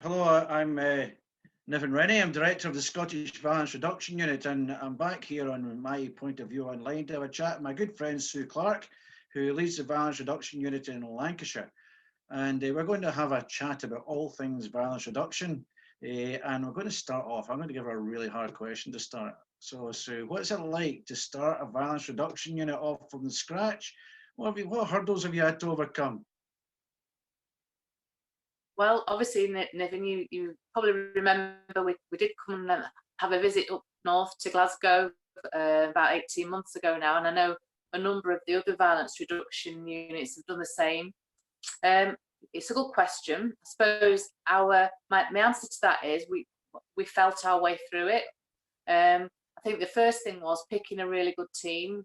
Hello, I'm Niven Rennie. I'm director of the Scottish Violence Reduction Unit, and I'm back here on my point of view online to have a chat with my good friend Sue Clarke, who leads the Violence Reduction Unit in Lancashire. And we're going to have a chat about all things violence reduction. And we're going to start off. I'm going to give her a really hard question to start. So, Sue, what's it like to start a violence reduction unit off from scratch? What hurdles have you had to overcome? Well, obviously, Niven, you probably remember we did come and have a visit up north to Glasgow about 18 months ago now, and I know a number of the other violence reduction units have done the same. It's a good question. I suppose my answer to that is we felt our way through it. I think the first thing was picking a really good team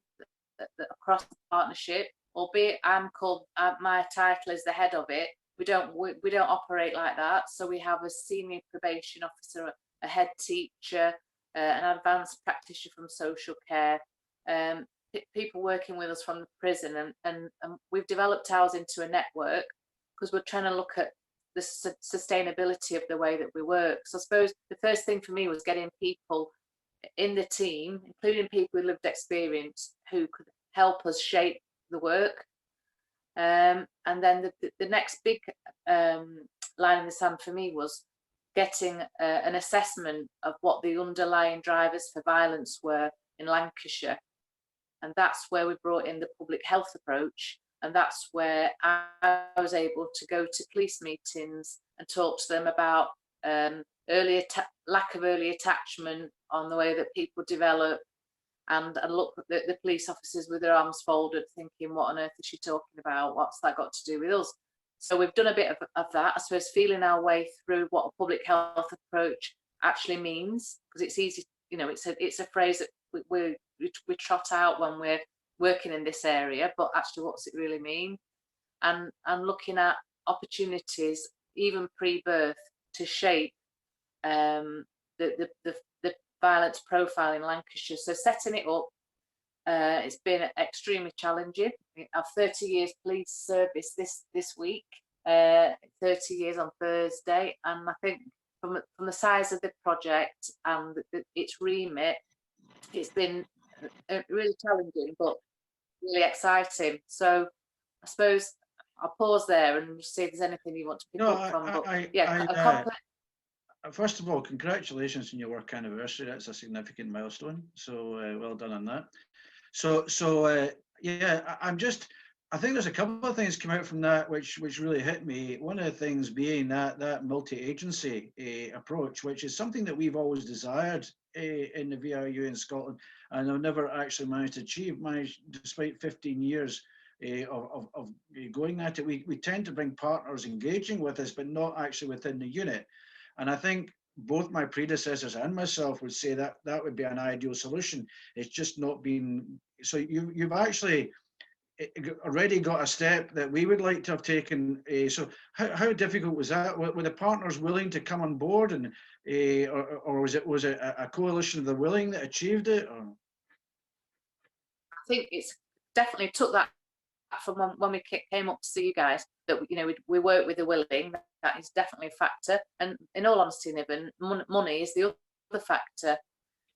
that across the partnership, albeit my title is the head of it. We don't operate like that. So we have a senior probation officer, a head teacher, an advanced practitioner from social care, people working with us from the prison, and we've developed ours into a network because we're trying to look at the sustainability of the way that we work. So I suppose the first thing for me was getting people in the team, including people with lived experience, who could help us shape the work. And then the next big line in the sand for me was getting an assessment of what the underlying drivers for violence were in Lancashire. And that's where we brought in the public health approach. And that's where I was able to go to police meetings and talk to them about lack of early attachment, on the way that people develop, and look at the police officers with their arms folded, thinking, what on earth is she talking about? What's that got to do with us? So we've done a bit of that, I suppose, feeling our way through what a public health approach actually means, because it's easy, it's a phrase that we trot out when we're working in this area, but actually what's it really mean? And looking at opportunities, even pre-birth, to shape the violence profile in Lancashire. So setting it up, it's been extremely challenging. We have 30 years police service this week, 30 years on Thursday, and I think from the size of the project and its remit, it's been really challenging but really exciting. So I suppose I'll pause there and see if there's anything you want to pick up from. First of all, congratulations on your work anniversary. That's a significant milestone. So well done on that. I think there's a couple of things come out from that which really hit me. One of the things being that multi-agency approach, which is something that we've always desired in the VRU in Scotland, and have never actually managed to achieve, despite 15 years of going at it. We tend to bring partners engaging with us, but not actually within the unit. And I think both my predecessors and myself would say that that would be an ideal solution. It's just not been. So you've actually already got a step that we would like to have taken. So how difficult was that? Were the partners willing to come on board, and or was it a coalition of the willing that achieved it? Or? I think it's definitely took that from when we came up to see you guys, that we work with the willing. That is definitely a factor, and in all honesty, Niven, money is the other factor,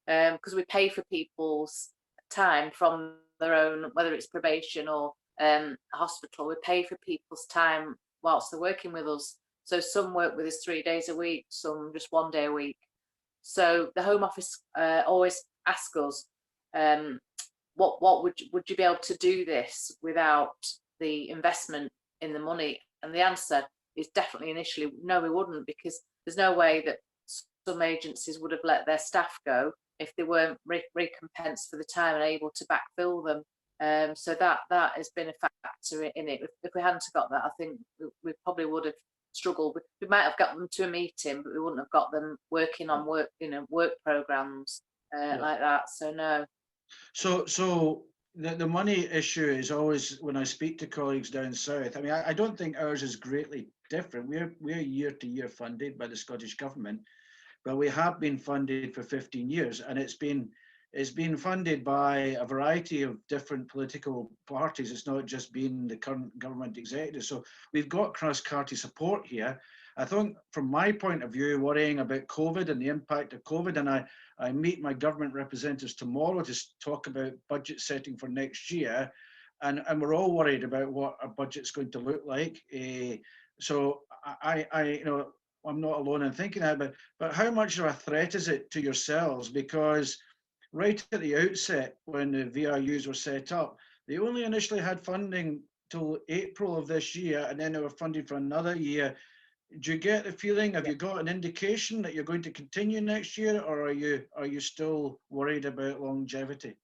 because we pay for people's time from their own, whether it's probation or hospital. We pay for people's time whilst they're working with us. So some work with us 3 days a week, some just 1 day a week. So the Home Office always ask us, what would you be able to do this without the investment in the money? And the answer is definitely initially no, we wouldn't, because there's no way that some agencies would have let their staff go if they weren't recompensed for the time and able to backfill them. So that has been a factor in it. If we hadn't got that, I think we probably would have struggled. We might have got them to a meeting, but we wouldn't have got them working on work programs like that. So no. So the money issue is always, when I speak to colleagues down south, I mean, I don't think ours is greatly different. We're year to year funded by the Scottish Government, but we have been funded for 15 years, and it's been funded by a variety of different political parties. It's not just been the current government executive. So we've got cross-party support here. I think from my point of view, worrying about COVID and the impact of COVID, and I meet my government representatives tomorrow to talk about budget setting for next year, and we're all worried about what our budget's going to look like. So you know, I'm not alone in thinking that, but how much of a threat is it to yourselves? Because right at the outset, when the VRUs were set up, they only initially had funding till April of this year, and then they were funded for another year. Do you get the feeling? Have you got an indication that you're going to continue next year, or are you still worried about longevity?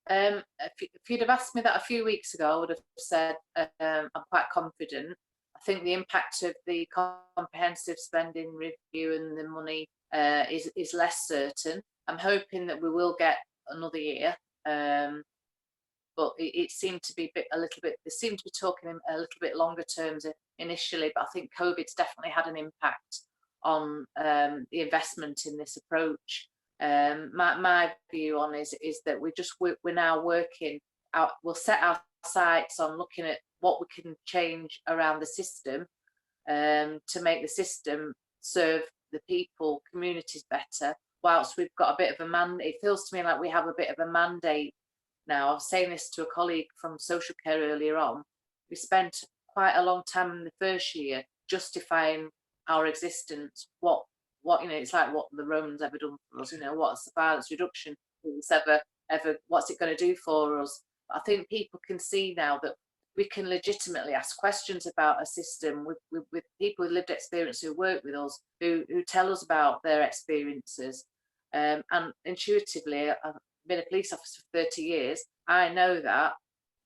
If you'd have asked me that a few weeks ago, I would have said I'm quite confident. I think the impact of the comprehensive spending review and the money is less certain. I'm hoping that we will get another year, but it seemed to be a little bit. They seem to be talking in a little bit longer terms initially, but I think COVID's definitely had an impact on the investment in this approach. My view on is that we're now working out. We'll set our sights on looking at what we can change around the system to make the system serve the people, communities better. Whilst we've got a bit of a mandate, it feels to me like we have a bit of a mandate now. I was saying this to a colleague from social care earlier on. We spent quite a long time in the first year justifying our existence. What you know, it's like what the Romans ever done for us. You know, what's the violence reduction ever? What's it going to do for us? I think people can see now that we can legitimately ask questions about a system with people with lived experience who work with us, who tell us about their experiences. And intuitively, I've been a police officer for 30 years. I know that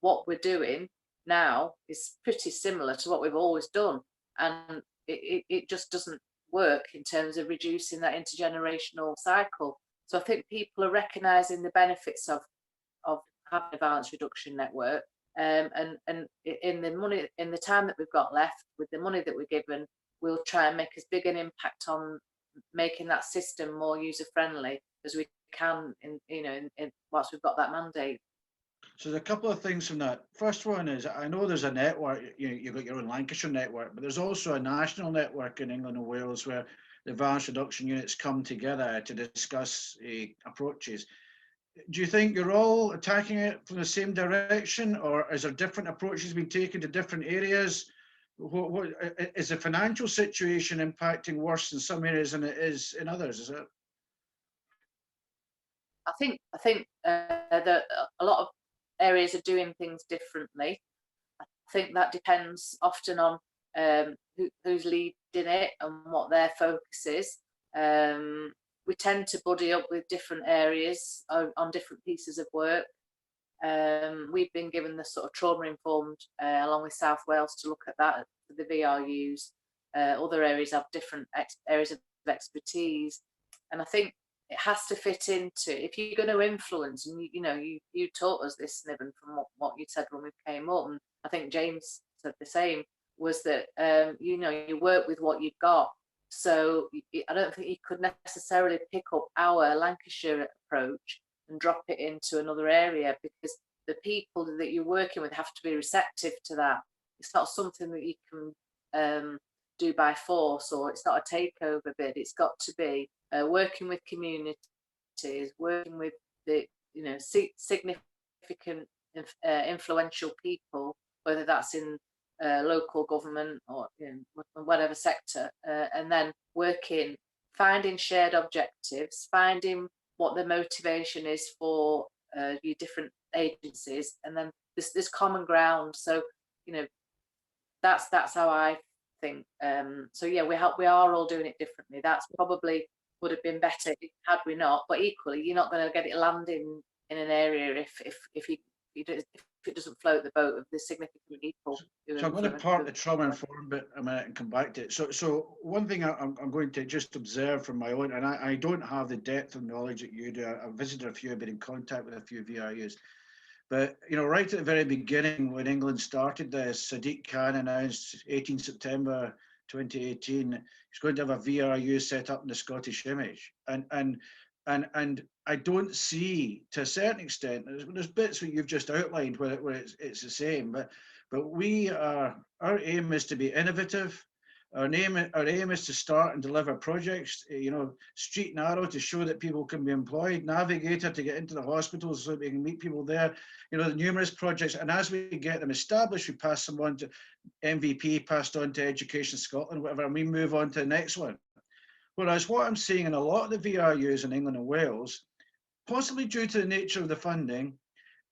what we're doing now is pretty similar to what we've always done. And it just doesn't work in terms of reducing that intergenerational cycle. So I think people are recognising the benefits of having a violence reduction network. And in the time that we've got left, with the money that we're given, we'll try and make as big an impact on making that system more user friendly as we can. Whilst we've got that mandate. So there's a couple of things from that. First one is, I know there's a network, you've got your own Lancashire network, but there's also a national network in England and Wales where the violence reduction units come together to discuss approaches. Do you think you're all attacking it from the same direction, or is there different approaches being taken to different areas? What is the financial situation impacting worse in some areas than it is in others? Is it? I think that a lot of areas are doing things differently. I think that depends often on who's leading it and what their focus is. We tend to buddy up with different areas on different pieces of work. We've been given the sort of trauma-informed, along with South Wales, to look at that for the VRUs. Other areas have different areas of expertise, and I think it has to fit into, if you're going to influence, and you taught us this, Niven, from what you said when we came up, and I think James said the same, was that you work with what you've got. So I don't think you could necessarily pick up our Lancashire approach and drop it into another area, because the people that you're working with have to be receptive to that. It's not something that you can do by force, or it's not a takeover bid. It's got to be working with communities, working with the significant influential people, whether that's in local government or whatever sector, and then finding shared objectives, finding what the motivation is for your different agencies, and then this common ground. So that's how I think. So yeah, we are all doing it differently. That's probably would have been better had we not, but equally you're not going to get it landing in an area if it doesn't float the boat of the significant people. So I'm going to part the trauma-informed bit a minute and come back to it. So one thing I'm going to just observe from my own, and I don't have the depth of knowledge that you do. I've visited a few, I've been in contact with a few VRUs. But, right at the very beginning, when England started this, Sadiq Khan announced 18 September 2018, he's going to have a VRU set up in the Scottish image. And I don't see, to a certain extent, there's bits that you've just outlined where it's the same, but our aim is to be innovative, Our aim is to start and deliver projects, Street and Arrow to show that people can be employed, Navigator to get into the hospitals so that we can meet people there, the numerous projects. And as we get them established, we pass them on to MVP, passed on to Education Scotland, whatever, and we move on to the next one. Whereas what I'm seeing in a lot of the VRUs in England and Wales, possibly due to the nature of the funding,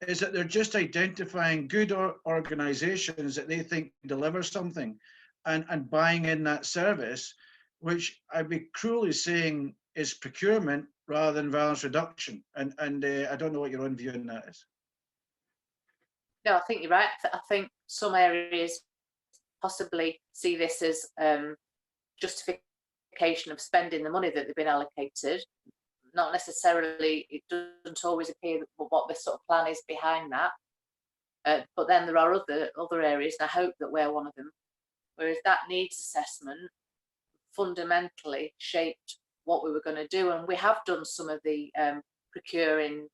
is that they're just identifying good organisations that they think deliver something and buying in that service, which I'd be cruelly saying is procurement rather than violence reduction. And I don't know what your own view on that is. No, I think you're right. I think some areas possibly see this as justification of spending the money that they've been allocated. Not necessarily, it doesn't always appear what the sort of plan is behind that. But then there are other areas, and I hope that we're one of them, whereas that needs assessment fundamentally shaped what we were going to do. And we have done some of the procuring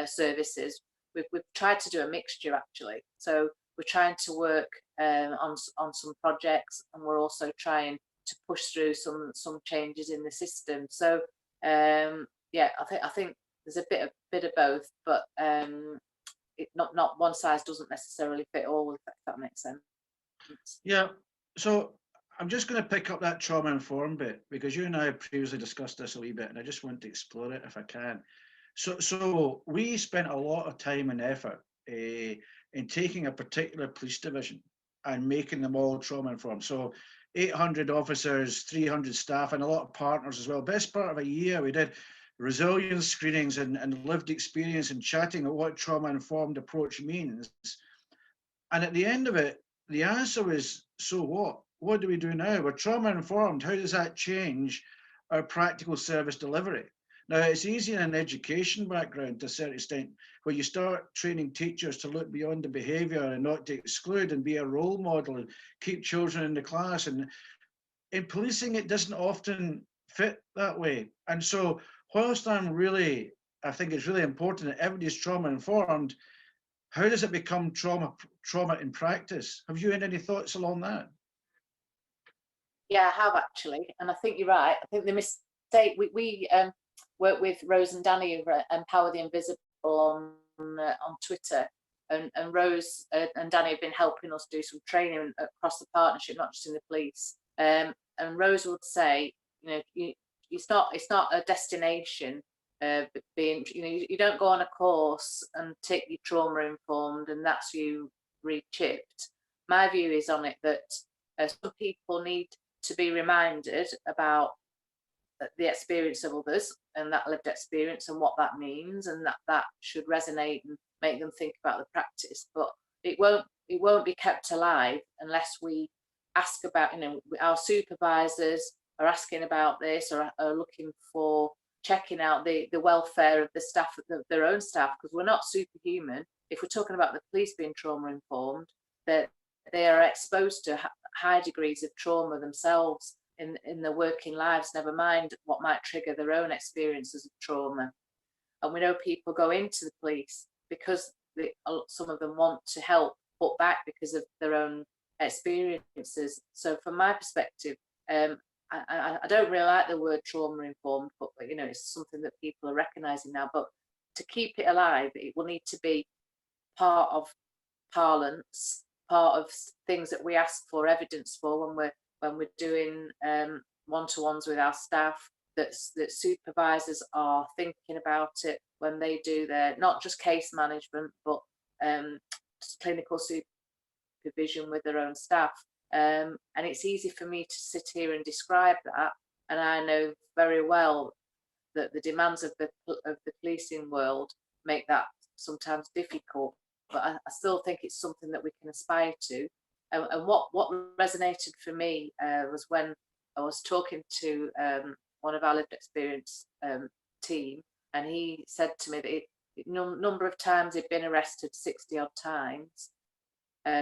services. We've tried to do a mixture, actually. So we're trying to work on some projects, and we're also trying to push through some changes in the system. So yeah, I think there's a bit of both, but not one size doesn't necessarily fit all, if that makes sense. Yeah, so I'm just going to pick up that trauma-informed bit, because you and I have previously discussed this a wee bit, and I just want to explore it if I can. So we spent a lot of time and effort in taking a particular police division and making them all trauma-informed. So 800 officers, 300 staff, and a lot of partners as well. Best part of a year, we did resilience screenings and lived experience and chatting about what trauma-informed approach means. And at the end of it, the answer was, so what? What do we do now? We're trauma-informed. How does that change our practical service delivery? Now, it's easy in an education background to a certain extent, where you start training teachers to look beyond the behaviour and not to exclude and be a role model and keep children in the class. And in policing, it doesn't often fit that way. And so whilst I think it's really important that everybody's trauma-informed, how does it become trauma in practice? Have you had any thoughts along that? Yeah, I have actually, and I think you're right. I think the mistake we work with Rose and Danny over Empower the Invisible on Twitter, and Rose and Danny have been helping us do some training across the partnership, not just in the police. And Rose would say, it's not a destination. You don't go on a course and take your trauma informed and that's you re-chipped. My view is on it that some people need to be reminded about the experience of others and that lived experience and what that means, and that should resonate and make them think about the practice. But it won't be kept alive unless we ask about, our supervisors are asking about this, or are looking for checking out the welfare of the staff, their own staff, because we're not superhuman. If we're talking about the police being trauma informed, that they are exposed to high degrees of trauma themselves in their working lives, never mind what might trigger their own experiences of trauma. And we know people go into the police because some of them want to help put back because of their own experiences. So from my perspective, I don't really like the word trauma informed, but it's something that people are recognizing now. But to keep it alive, it will need to be part of parlance, part of things that we ask for evidence for when we're doing one-to-ones with our staff, that supervisors are thinking about it when they do their, not just case management, but clinical supervision with their own staff. And it's easy for me to sit here and describe that, and I know very well that the demands of the policing world make that sometimes difficult, but I still think it's something that we can aspire to. And what resonated for me was when I was talking to one of our lived experience team, and he said to me that number of times he'd been arrested 60 odd times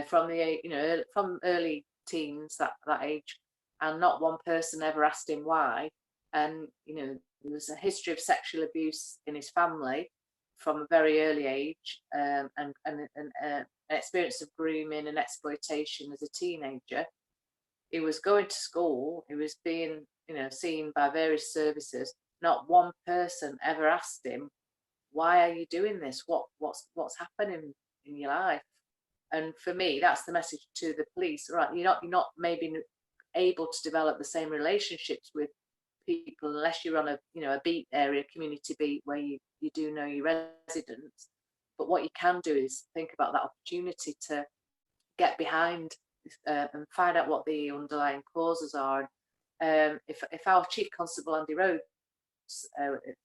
from early teens, that age, and not one person ever asked him why. And there was a history of sexual abuse in his family from a very early age, and an experience of grooming and exploitation as a teenager. He was going to school. He was being, seen by various services. Not one person ever asked him, "Why are you doing this? What's happening in your life?" And for me, that's the message to the police. Right, you're not maybe able to develop the same relationships with people unless you're on a beat area, community beat, where you do know your residents. But what you can do is think about that opportunity to get behind and find out what the underlying causes are. If our Chief Constable Andy Rhodes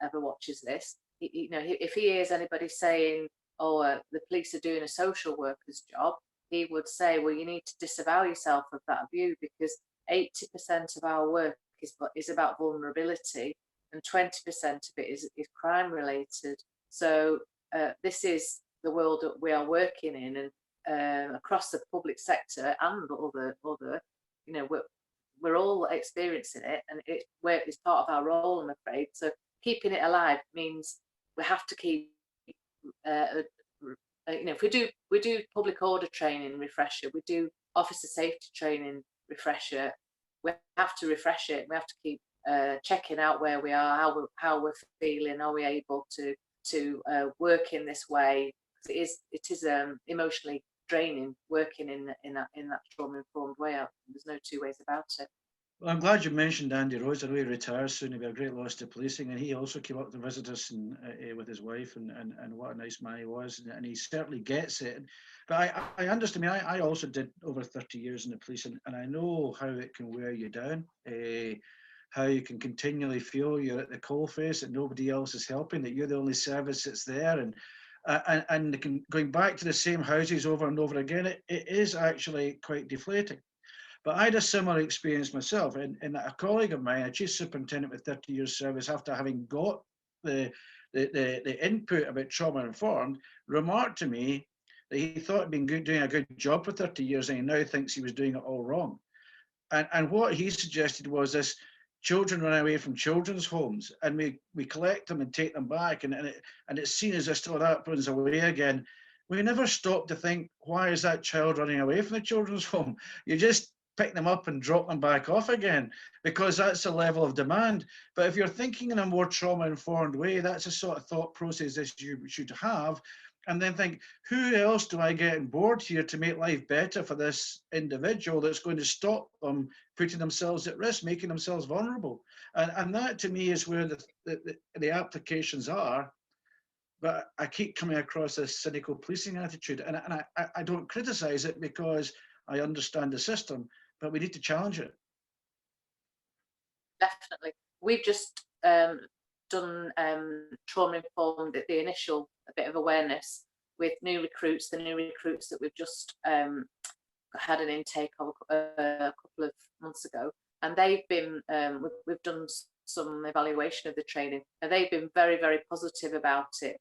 ever watches this, if he hears anybody saying, "Oh, the police are doing a social worker's job," he would say, "Well, you need to disavow yourself of that view, because 80% of our work is about vulnerability, and 20% of it is crime related." So this is the world that we are working in, and across the public sector and other, we're all experiencing it, and it's part of our role, I'm afraid. So keeping it alive means we have to keep, if we do public order training refresher, we do officer safety training refresher, we have to refresh it. We have to keep checking out where we are, how we're feeling. Are we able to work in this way? Because it is emotionally draining working in that trauma-informed way. There's no two ways about it. Well, I'm glad you mentioned Andy Rhodes. I know he retires soon. He'll be a great loss to policing, and he also came up to visit us with his wife, and what a nice man he was, and he certainly gets it. But I understand. I mean, I also did over 30 years in the police, and I know how it can wear you down. How you can continually feel you're at the coalface, that nobody else is helping, that you're the only service that's there, and going back to the same houses over and over again, it is actually quite deflating. But I had a similar experience myself, and a colleague of mine, a chief superintendent with 30 years service, after having got the input about trauma informed, remarked to me that he thought he'd been doing a good job for 30 years, and he now thinks he was doing it all wrong. And what he suggested was this: children run away from children's homes, and we collect them and take them back, and it's seen as if, oh, that runs away again. We never stop to think, why is that child running away from the children's home? You just pick them up and drop them back off again, because that's the level of demand. But if you're thinking in a more trauma-informed way, that's the sort of thought process that you should have, and then think, who else do I get on board here to make life better for this individual that's going to stop them putting themselves at risk, making themselves vulnerable? And that, to me, is where the applications are. But I keep coming across this cynical policing attitude, and I don't criticize it, because I understand the system, but we need to challenge it. Definitely. We've just done trauma-informed, the initial bit of awareness with new recruits, the new recruits that we've just had an intake of a couple of months ago, and they've been, we've done some evaluation of the training, and they've been very, very positive about it,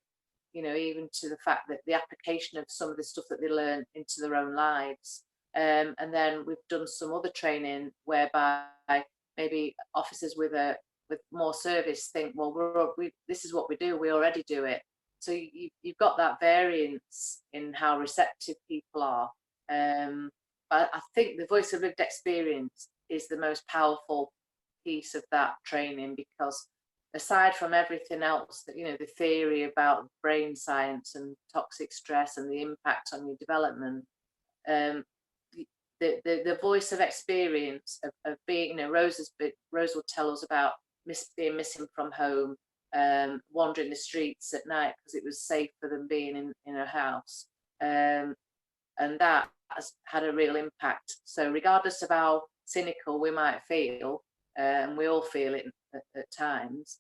even to the fact that the application of some of the stuff that they learn into their own lives. And then we've done some other training whereby maybe officers with more service think, well, this is what we do, we already do it. So you've got that variance in how receptive people are. But I think the voice of lived experience is the most powerful piece of that training, because aside from everything else, that the theory about brain science and toxic stress and the impact on your development, the voice of experience of being, Rose will tell us about being missing from home, wandering the streets at night because it was safer than being in a house, and that has had a real impact. So regardless of how cynical we might feel, and we all feel it at times,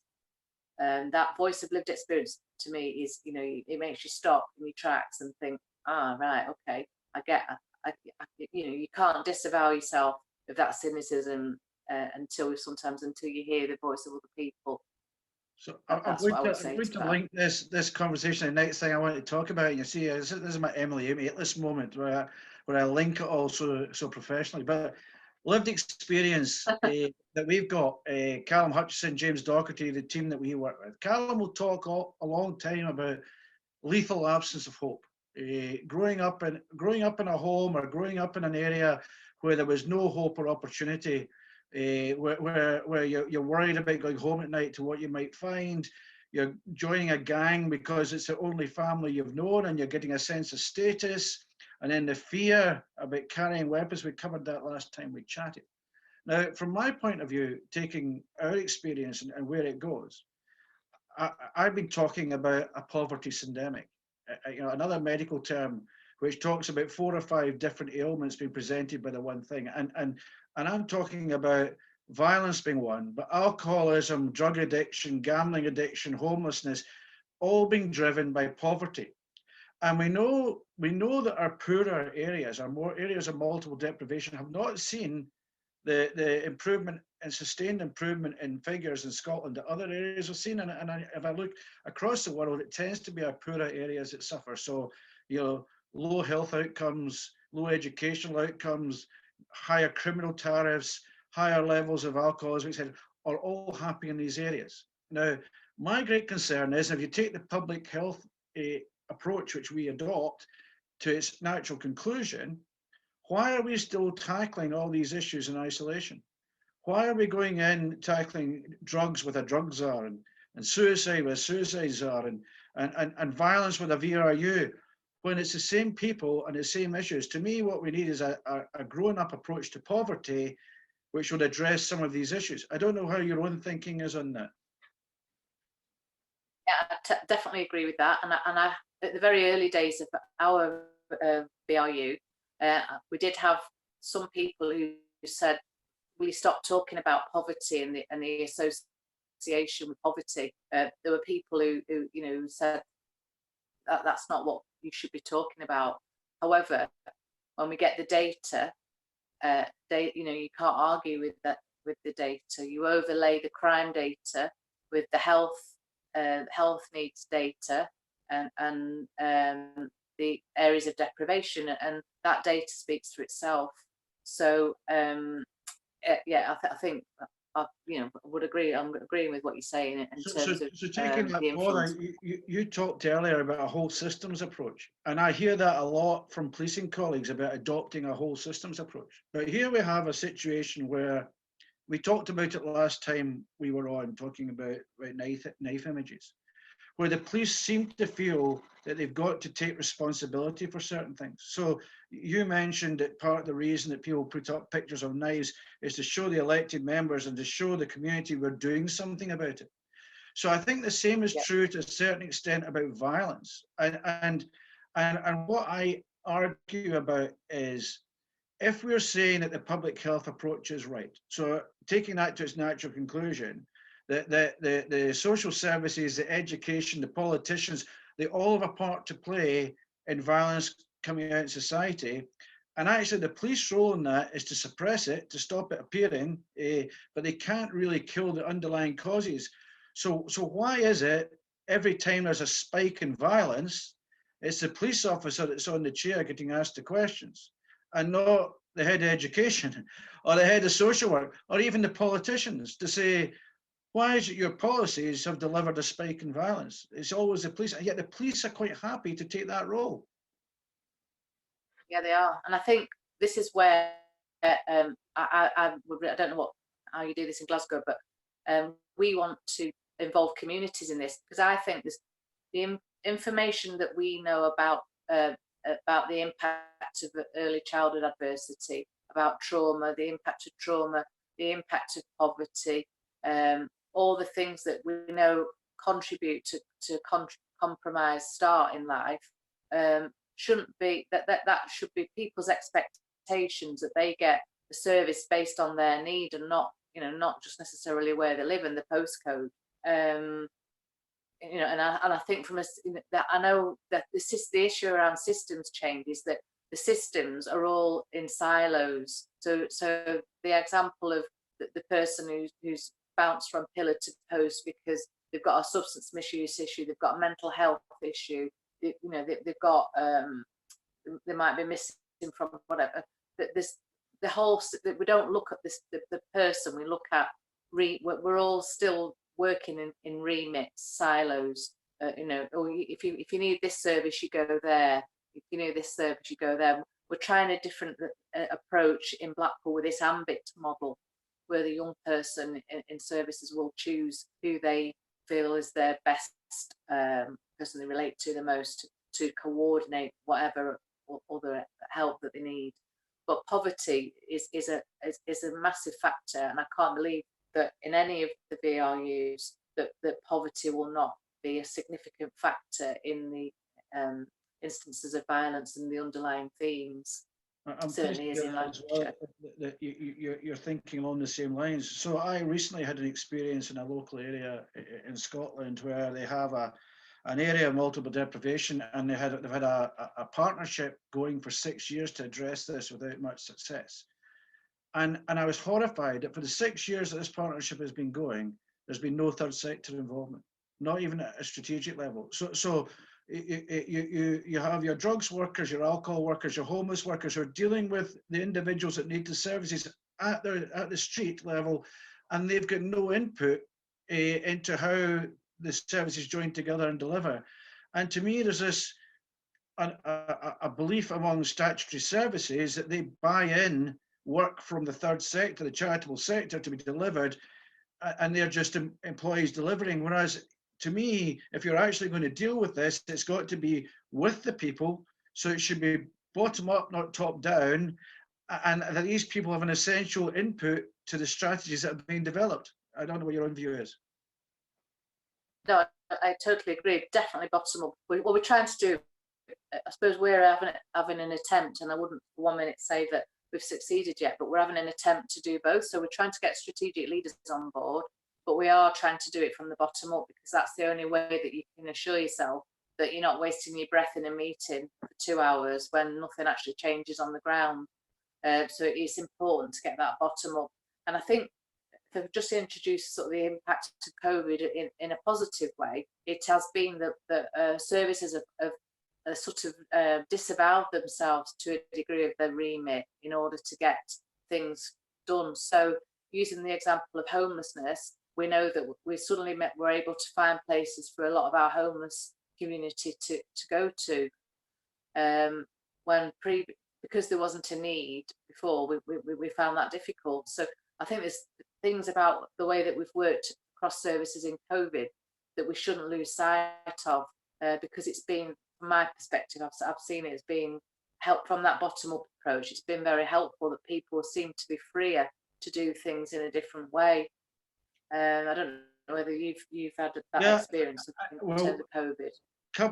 that voice of lived experience, to me, is, it makes you stop in your tracks and think, right, okay, I get you can't disavow yourself of that cynicism until you hear the voice of other people. So I'm going to link this conversation to the next thing I want to talk about. You see, this is my Emily Amitless moment where I link it all so professionally. But lived experience that we've got, Callum Hutchison, James Docherty, the team that we work with. Callum will talk a long time about lethal absence of hope. Growing up in a home, or growing up in an area where there was no hope or opportunity, where you're worried about going home at night to what you might find. You're joining a gang because it's the only family you've known, and you're getting a sense of status. And then the fear about carrying weapons, we covered that last time we chatted. Now, from my point of view, taking our experience and where it goes, I've been talking about a poverty syndemic, another medical term which talks about 4 or 5 different ailments being presented by the one thing. And I'm talking about violence being one, but alcoholism, drug addiction, gambling addiction, homelessness, all being driven by poverty. And we know that our poorer areas, our more areas of multiple deprivation, have not seen the improvement and sustained improvement in figures in Scotland that other areas have seen. And if I look across the world, it tends to be our poorer areas that suffer. So, low health outcomes, low educational outcomes, higher criminal tariffs, higher levels of alcoholism, etc., are all happening in these areas. Now, my great concern is if you take the public health approach which we adopt to its natural conclusion, why are we still tackling all these issues in isolation? Why are we going in tackling drugs with a drug czar and suicide with a suicide czar and violence with a VRU when it's the same people and the same issues? To me, what we need is a grown-up approach to poverty which would address some of these issues. I don't know how your own thinking is on that. Yeah, I definitely agree with that. And I, at the very early days of our VRU, we did have some people who said, we stopped talking about poverty and the association with poverty. There were people who said that's not what you should be talking about. However, when we get the data, you can't argue with that, with the data. You overlay the crime data with the health needs data and the areas of deprivation, and that data speaks for itself. So yeah, I think I would agree. I'm agreeing with what you're saying in terms of taking that forward, you talked earlier about a whole systems approach, and I hear that a lot from policing colleagues about adopting a whole systems approach. But here we have a situation where we talked about it last time we were on, talking about knife images, where the police seem to feel that they've got to take responsibility for certain things. So you mentioned that part of the reason that people put up pictures of knives is to show the elected members and to show the community we're doing something about it. So I think the same is true to a certain extent about violence. And what I argue about is, if we're saying that the public health approach is right, so taking that to its natural conclusion, the social services, the education, the politicians, they all have a part to play in violence coming out in society. And actually the police role in that is to suppress it, to stop it appearing, but they can't really kill the underlying causes. So why is it every time there's a spike in violence, it's the police officer that's on the chair getting asked the questions, and not the head of education or the head of social work or even the politicians to say, why is it your policies have delivered a spike in violence? It's always the police, and yet the police are quite happy to take that role. Yeah, they are. And I think this is where I don't know how you do this in Glasgow, but we want to involve communities in this, because I think the information that we know about the impact of early childhood adversity, about trauma, the impact of trauma, the impact of poverty, all the things that we know contribute to compromise start in life, shouldn't be that should be people's expectations, that they get the service based on their need and not just necessarily where they live and the postcode. And I think from that, I know that the issue around systems change is that the systems are all in silos. So the example of the person who's bounced from pillar to post because they've got a substance misuse issue, they've got a mental health issue, they've got they might be missing from whatever. The whole, we don't look at the person, we look at we're all still working in remits, silos. Or if you need this service, you go there. If you need this service, you go there. We're trying a different approach in Blackpool with this ambit model, where the young person in services will choose who they feel is their best person they relate to the most, to coordinate whatever other help that they need. But poverty is a massive factor, and I can't believe that in any of the VRUs that poverty will not be a significant factor in the instances of violence and the underlying themes. I'm Certainly is in Lancashire. That you're thinking along the same lines. So I recently had an experience in a local area in Scotland where they have an area of multiple deprivation, and they've had a partnership going for 6 years to address this without much success. And I was horrified that for the 6 years that this partnership has been going, there's been no third sector involvement, not even at a strategic level. So you have your drugs workers, your alcohol workers, your homeless workers who are dealing with the individuals that need the services at the street level, and they've got no input into how the services join together and deliver. And to me, there's this a belief among statutory services that they buy in work from the third sector, the charitable sector, to be delivered, and they're just employees delivering. Whereas to me, if you're actually going to deal with this, it's got to be with the people. So it should be bottom up, not top down, and that these people have an essential input to the strategies that are being developed. I don't know what your own view is. No, I totally agree. Definitely bottom up. What we're trying to do, I suppose we're having an attempt, and I wouldn't for 1 minute say that we've succeeded yet, but we're having an attempt to do both. So we're trying to get strategic leaders on board, but we are trying to do it from the bottom up, because that's the only way that you can assure yourself that you're not wasting your breath in a meeting for 2 hours when nothing actually changes on the ground. So it's important to get that bottom up. And I think to just introduce sort of the impact of COVID in a positive way, it has been that services have sort of disavowed themselves to a degree of their remit in order to get things done. So using the example of homelessness, we know that we suddenly we're able to find places for a lot of our homeless community to go to, because there wasn't a need before, we found that difficult. So I think there's things about the way that we've worked across services in COVID that we shouldn't lose sight of, because it's been, from my perspective, I've seen it as being help from that bottom up approach. It's been very helpful that people seem to be freer to do things in a different way. I don't know whether you've had that experience in terms of COVID.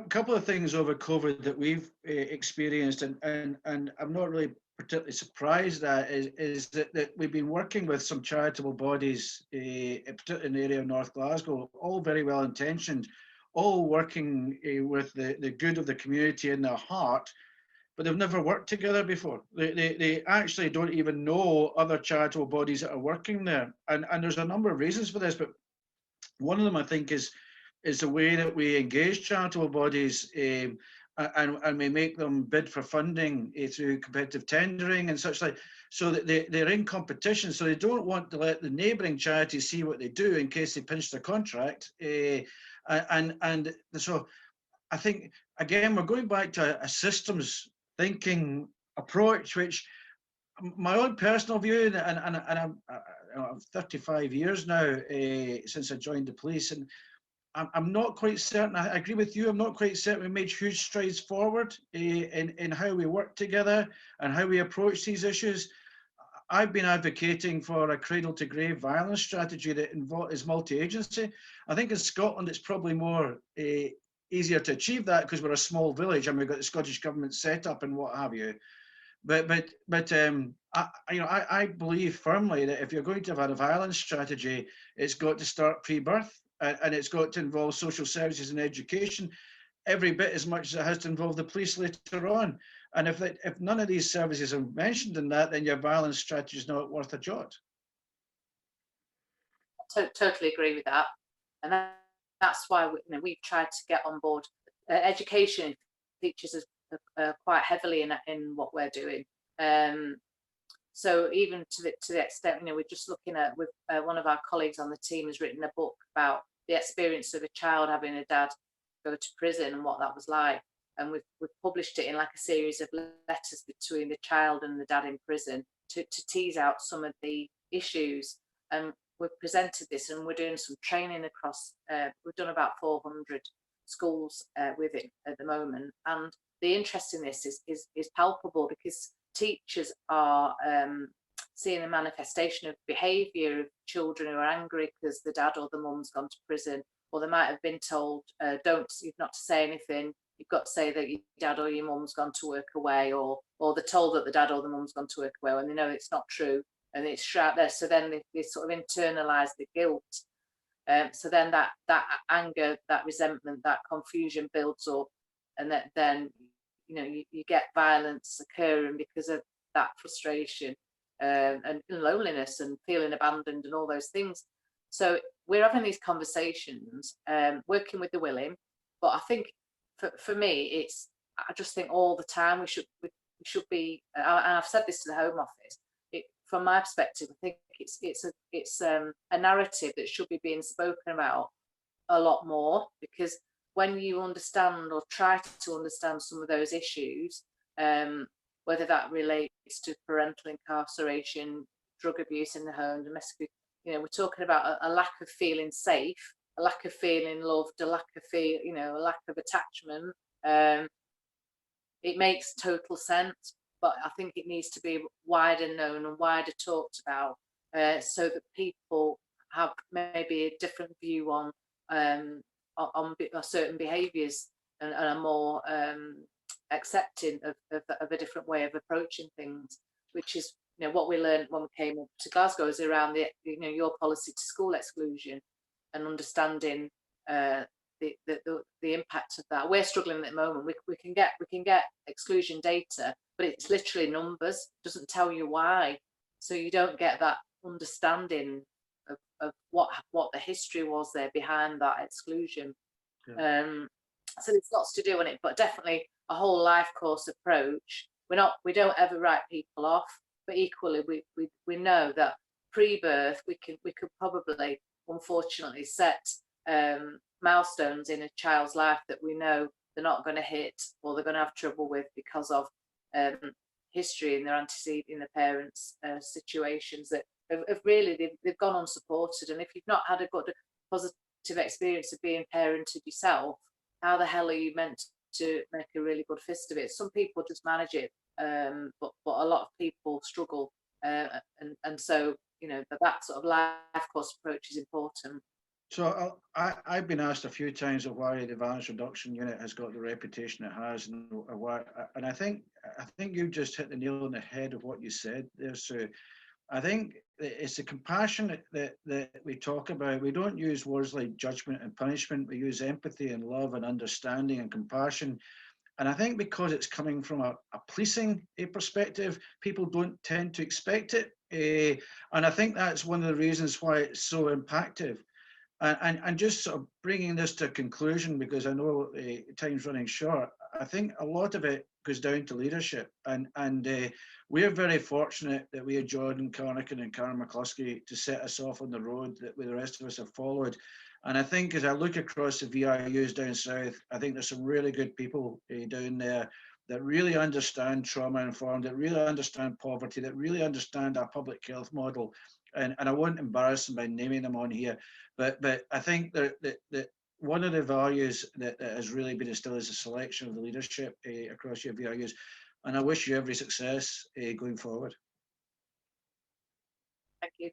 Couple of things over COVID that we've experienced, and I'm not really particularly surprised at is that we've been working with some charitable bodies, particularly in the area of North Glasgow, all very well intentioned, all working with the good of the community in their heart, but they've never worked together before. They actually don't even know other charitable bodies that are working there, and there's a number of reasons for this, but one of them I think is the way that we engage charitable bodies, and we make them bid for funding through competitive tendering and such like, so that they're in competition, so they don't want to let the neighbouring charities see what they do in case they pinch their contract. And so I think, again, we're going back to a systems thinking approach, which my own personal view, and I'm 35 years now since I joined the police, and I'm not quite certain. I agree with you. I'm not quite certain we made huge strides forward in how we work together and how we approach these issues. I've been advocating for a cradle-to-grave violence strategy that is multi-agency. I think in Scotland it's probably more easier to achieve that because we're a small village and we've got the Scottish Government set up and what have you. But I believe firmly that if you're going to have a violence strategy, it's got to start pre-birth, and it's got to involve social services and education every bit as much as it has to involve the police later on. And if none of these services are mentioned in that, then your violence strategy is not worth a jot. Totally agree with that, and that's why we've tried to get on board. Education features us quite heavily in what we're doing. So even to the extent, we're just looking at, with one of our colleagues on the team has written a book about the experience of a child having a dad go to prison and what that was like. and we've published it in like a series of letters between the child and the dad in prison to tease out some of the issues. And we've presented this, and we're doing some training across, we've done about 400 schools with it at the moment. And the interest in this is palpable, because teachers are seeing a manifestation of behaviour of children who are angry because the dad or the mum's gone to prison, or they might have been told, you've not to say anything, you've got to say that your dad or your mum's gone to work away, or they're told that the dad or the mum's gone to work away when they know it's not true, and it's out there. So then they sort of internalise the guilt. So then that anger, that resentment, that confusion builds up, and then you get violence occurring because of that frustration, and loneliness and feeling abandoned and all those things. So we're having these conversations, working with the willing, but I think for me, I just think all the time we should be, and I've said this to the Home Office, from my perspective, I think it's a narrative that should be being spoken about a lot more, because when you understand or try to understand some of those issues, whether that relates to parental incarceration, drug abuse in the home, domestic, we're talking about a lack of feeling safe, a lack of feeling loved, a lack of a lack of attachment. It makes total sense, but I think it needs to be wider known and wider talked about, so that people have maybe a different view on certain behaviours, and are more accepting of a different way of approaching things, which is what we learned when we came up to Glasgow, is around the your policy to school exclusion, and understanding the impact of that. We're struggling at the moment. We can get exclusion data, but it's literally numbers, it doesn't tell you why, so you don't get that understanding of what the history was there behind that exclusion. Yeah. So there's lots to do on it, but definitely a whole life course approach. We don't ever write people off, but equally we know that pre-birth we could probably, unfortunately, set milestones in a child's life that we know they're not going to hit, or they're going to have trouble with because of history and their antecedent, the parents' situations that have really they've gone unsupported. And if you've not had a good positive experience of being parented yourself, how the hell are you meant to make a really good fist of it? Some people just manage it, but a lot of people struggle, and so that sort of life course approach is important. So I've been asked a few times of why the violence reduction unit has got the reputation it has, and why. And I think you just hit the nail on the head of what you said there, Sue. I think it's the compassion that we talk about. We don't use words like judgment and punishment. We use empathy and love and understanding and compassion. And I think because it's coming from a policing perspective, people don't tend to expect it. And I think that's one of the reasons why it's so impactful. And just sort of bringing this to a conclusion, because I know time's running short, I think a lot of it goes down to leadership. And we're very fortunate that we had Jordan Carnican and Karen McCluskey to set us off on the road that the rest of us have followed. And I think as I look across the VRUs down south, I think there's some really good people down there that really understand trauma informed, that really understand poverty, that really understand our public health model. And I won't embarrass them by naming them on here, but I think that one of the values that has really been instilled is a selection of the leadership across your VRUs. And I wish you every success going forward. Thank you.